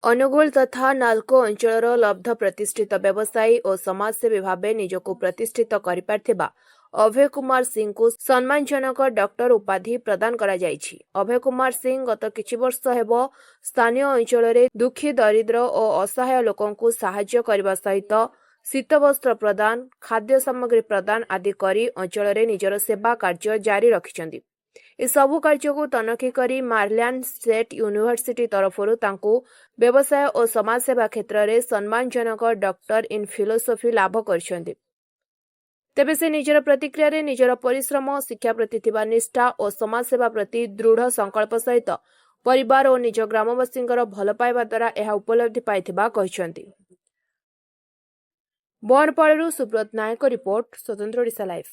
ଅନୁଗୁଳ ତଥା ନାଲକୋ ଅଞ୍ଚଳର ଲବ୍ଧ ପ୍ରତିଷ୍ଠିତ ବ୍ୟବସାୟୀ ଓ ସମାଜସେବୀ ଭାବେ ନିଜକୁ ପ୍ରତିଷ୍ଠିତ କରିପାରିଥିବା ଅଭୟ କୁମାର ସିଂଙ୍କୁ ସମ୍ମାନଜନକ ଡକ୍ଟର ଉପାଧି ପ୍ରଦାନ କରାଯାଇଛି। ଅଭୟ କୁମାର ସିଂ ଗତ କିଛି ବର୍ଷ ହେବ ସ୍ଥାନୀୟ ଅଞ୍ଚଳରେ ଦୁଃଖୀ ଦରିଦ୍ର ଓ ଅସହାୟ ଲୋକଙ୍କୁ ସାହାଯ୍ୟ କରିବା ସହିତ ଶୀତବସ୍ତ୍ର ପ୍ରଦାନ, ଖାଦ୍ୟ ସାମଗ୍ରୀ ପ୍ରଦାନ ଆଦି କରି ଅଞ୍ଚଳରେ ନିଜର ସେବା କାର୍ଯ୍ୟ ଜାରି ରଖିଛନ୍ତି। ଏସବୁ କାର୍ଯ୍ୟକୁ ତନଖି କରି ମାରିଲ୍ୟାଣ୍ଡ ଷ୍ଟେଟ୍ ୟୁନିଭର୍ସିଟି ତରଫରୁ ତାଙ୍କୁ ବ୍ୟବସାୟ ଓ ସମାଜସେବା କ୍ଷେତ୍ରରେ ସମ୍ମାନଜନକ ଡକ୍ଟର ଇନ୍ ଫିଲୋସଫି ଲାଭ କରିଛନ୍ତି। ତେବେ ସେ ନିଜର ପ୍ରତିକ୍ରିୟାରେ ନିଜର ପରିଶ୍ରମ, ଶିକ୍ଷା ପ୍ରତି ଥିବା ନିଷ୍ଠା ଓ ସମାଜସେବା ପ୍ରତି ଦୃଢ଼ ସଂକଳ୍ପ ସହିତ ପରିବାର ଓ ନିଜ ଗ୍ରାମବାସୀଙ୍କର ଭଲ ପାଇବା ଦ୍ୱାରା ଏହା ଉପଲବ୍ଧି ପାଇଥିବା କହିଛନ୍ତି। ବନପାଳରୁ ସୁବ୍ରତ ନାୟକ ରିପୋର୍ଟ, ସ୍ୱତନ୍ତ୍ର ଓଡ଼ିଶା ଲାଇଭ୍।